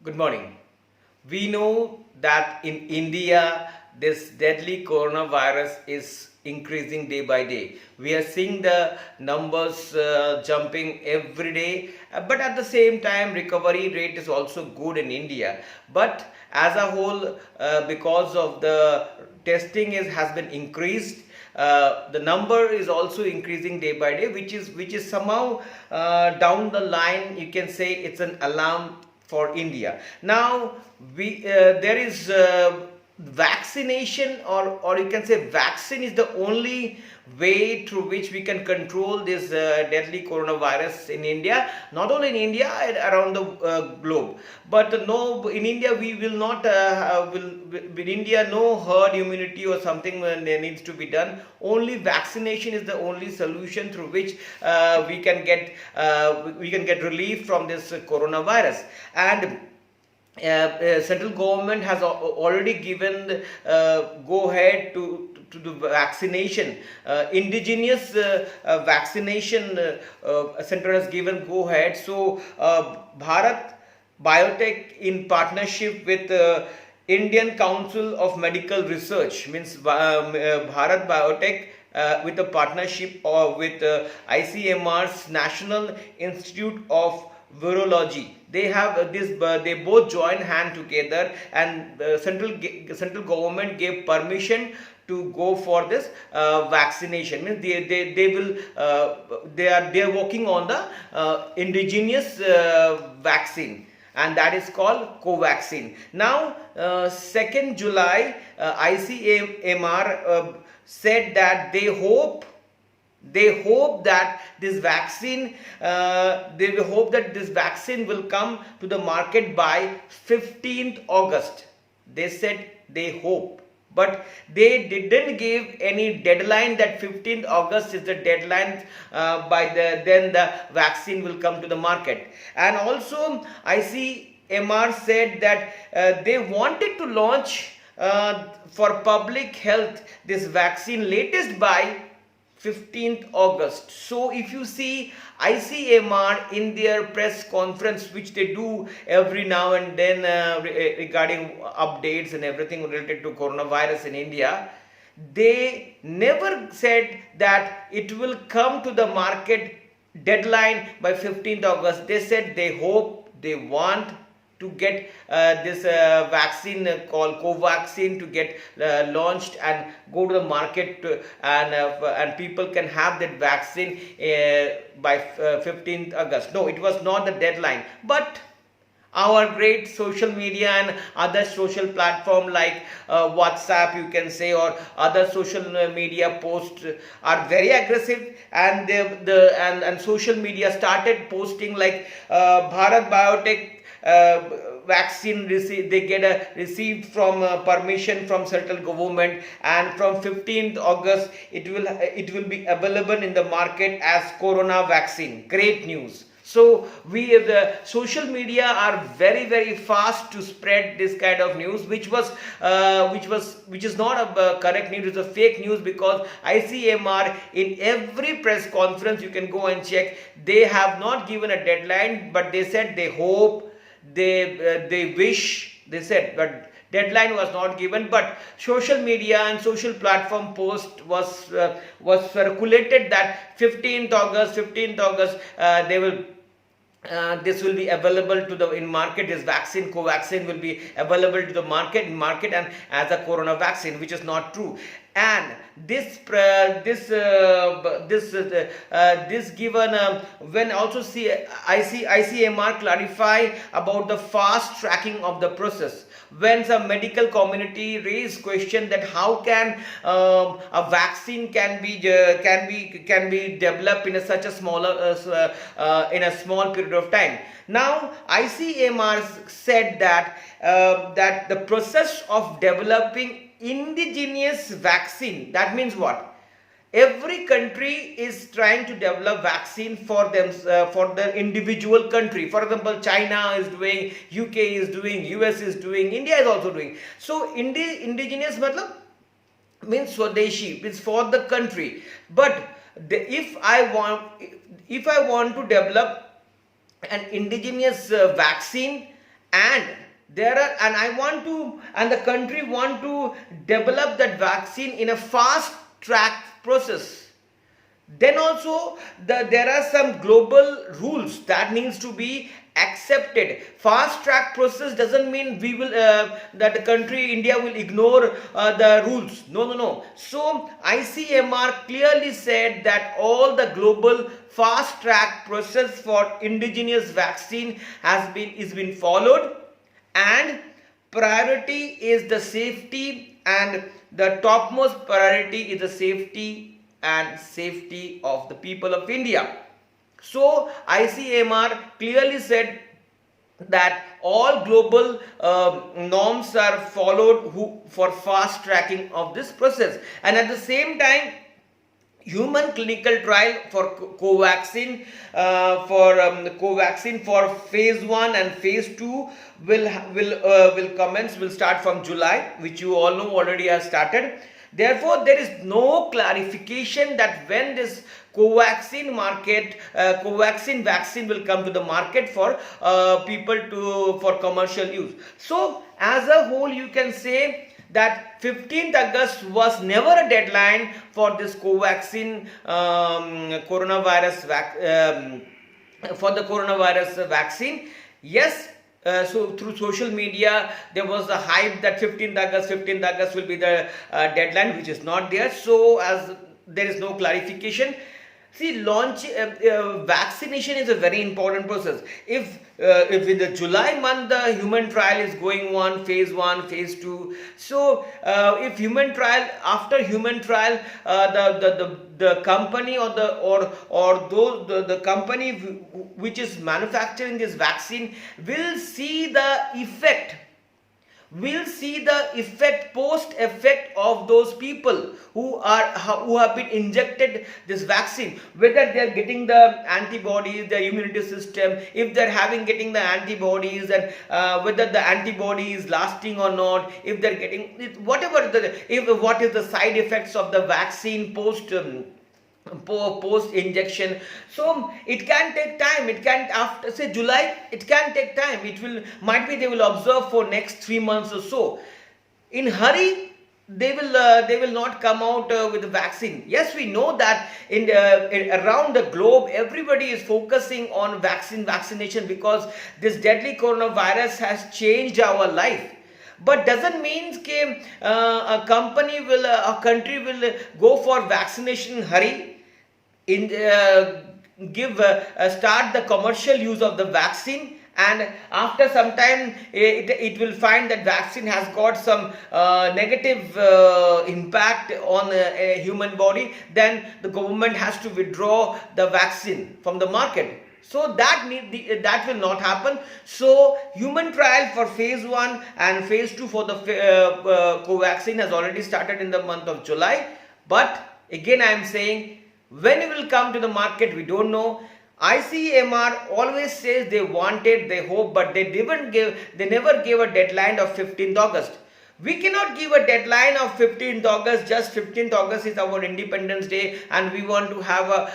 Good morning. We know that in India, this deadly coronavirus is increasing day by day. We are seeing the numbers jumping every day, but at the same time, recovery rate is also good in India. But as a whole, because of the testing has been increased, the number is also increasing day by day, which is somehow down the line. You can say it's an alarm for India. Now there is vaccination, or you can say vaccine is the only way through which we can control this deadly coronavirus in India. Not only in India, around the globe. But no, in India we will not will in India no herd immunity or something needs to be done. Only vaccination is the only solution through which we can get relief from this coronavirus. And central government has already given go ahead to the vaccination. Indigenous vaccination center has given go ahead. So Bharat Biotech, in partnership with Indian Council of Medical Research, means Bharat Biotech, with a partnership with ICMR's National Institute of Virology. They have they both join hand together, and central government gave permission to go for this vaccination. Means they will they are working on the indigenous vaccine, and that is called Covaxin. Now 2nd July, ICMR said that they hope that this vaccine will come to the market by 15th August. They said they hope, but they didn't give any deadline that 15th August is the deadline then the vaccine will come to the market. And also ICMR said that they wanted to launch for public health this vaccine latest by 15th August. So if you see ICMR in their press conference, which they do every now and then regarding updates and everything related to coronavirus in India, they never said that it will come to the market deadline by 15th August. They said they hope, they want to get this vaccine called Covaxin to get launched and go to the market and people can have that vaccine by 15th August. No, it was not the deadline, but our great social media and other social platform like WhatsApp, you can say, or other social media posts are very aggressive, and and social media started posting like Bharat Biotech vaccine received from permission from central government, and from 15th August it will be available in the market as corona vaccine. Great news. So the social media are very fast to spread this kind of news, which is not a correct news. It's a fake news, because ICMR, in every press conference, you can go and check, they have not given a deadline, but they said they hope, they wish, they said, but deadline was not given. But social media and social platform post was circulated that 15th August they will this will be available to the in market. This vaccine Covaxin will be available to the market and as a corona vaccine, which is not true. And this given when also ICMR clarify about the fast tracking of the process, when some medical community raised question that how can a vaccine can be developed in such a smaller in a small period of time. Now ICMR said that that the process of developing indigenous vaccine, that means what? Every country is trying to develop vaccine for them, for the individual country. For example, China is doing, UK is doing, US is doing, India is also doing. So indigenous matlab means Swadeshi, means for the country. But if I want to develop an indigenous vaccine and I want to, and the country want to develop that vaccine in a fast track process. Then also there are some global rules that needs to be accepted. Fast track process doesn't mean we will that the country India will ignore the rules. No. So ICMR clearly said that all the global fast track process for indigenous vaccine is been followed, and priority is the safety, and the topmost priority is the safety of the people of India. So ICMR clearly said that all global norms are followed for fast tracking of this process, and at the same time human clinical trial for Covaxin for phase 1 and phase 2 will start from July, which you all know already has started. Therefore, there is no clarification that when this Covaxin vaccine will come to the market for for commercial use. So, as a whole, you can say that 15th August was never a deadline for this Covaxin coronavirus vaccine. Yes. So through social media there was a hype that 15th August will be the deadline, which is not there. So as there is no clarification, see, vaccination is a very important process. If in the July month the human trial is going on, phase 1, phase 2, so if after human trial the company the company which is manufacturing this vaccine will see the effect, post effect of those people who have been injected this vaccine, whether they are getting the antibodies, their immunity system, if they are getting the antibodies, and whether the antibody is lasting or not, if they are getting what is the side effects of the vaccine post injection. So it can take time. It can, after say July, it can take time. Might be they will observe for next 3 months or so. In hurry, they will not come out with the vaccine. Yes, we know that around the globe everybody is focusing on vaccination, because this deadly coronavirus has changed our life. But doesn't mean a country will go for vaccination in hurry, start the commercial use of the vaccine, and after some time it will find that vaccine has got some negative impact on a human body. Then the government has to withdraw the vaccine from the market. So that will not happen. So human trial for phase 1 and phase 2 for the Covaxin has already started in the month of July. But again I am saying, when it will come to the market, we don't know. ICMR always says they wanted, they hope, but they never gave a deadline of 15th August. We cannot give a deadline of 15th August. Just 15th August is our Independence Day, and we want to have a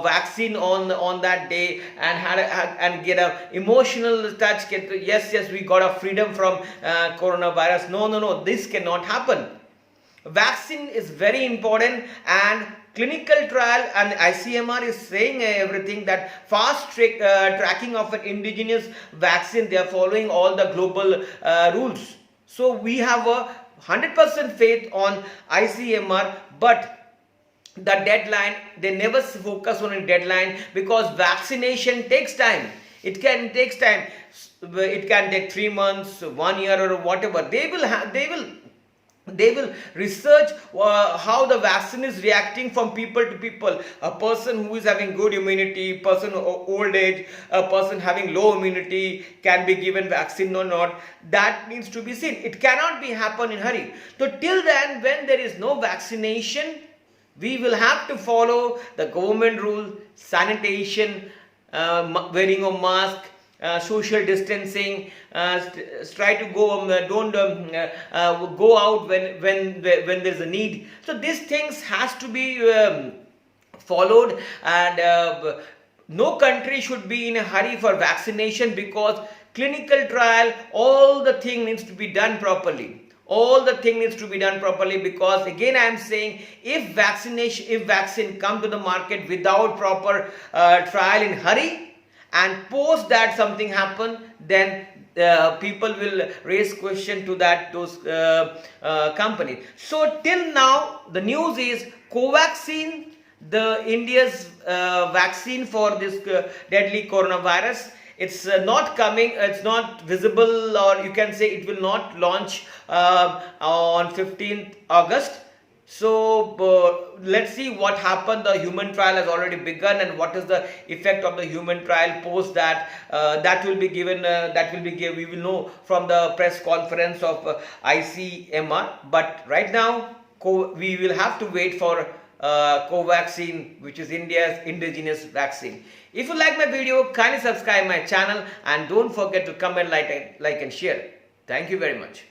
vaccine on that day and get a emotional touch. Yes, we got a freedom from coronavirus. No, this cannot happen. Vaccine is very important, and clinical trial, and ICMR is saying everything that fast tracking of an indigenous vaccine, they are following all the global rules. So we have a 100% faith on ICMR, but the deadline, they never focus on a deadline, because vaccination takes time. It can take time. It can take 3 months, 1 year, or whatever. They will research how the vaccine is reacting from people to people. A person who is having good immunity, person old age, a person having low immunity can be given vaccine or not. That needs to be seen. It cannot be happen in hurry. So till then, when there is no vaccination, we will have to follow the government rule, sanitation, wearing a mask, social distancing, try to go, don't go out when there is a need. So these things has to be followed, and no country should be in a hurry for vaccination, because clinical trial, all the thing needs to be done properly. All the thing needs to be done properly, because again I am saying, if vaccine come to the market without proper trial in hurry, and post that something happen, then people will raise question to those companies. So till now the news is Covaxin, the India's vaccine for this deadly coronavirus, it's not coming, it's not visible, or you can say it will not launch on 15th August. So let's see what happened. The human trial has already begun, and what is the effect of the human trial post that. That will be given, we will know from the press conference of ICMR. But right now we will have to wait for Covaxin, which is India's indigenous vaccine. If you like my video, kindly subscribe my channel, and don't forget to comment, like and share. Thank you very much.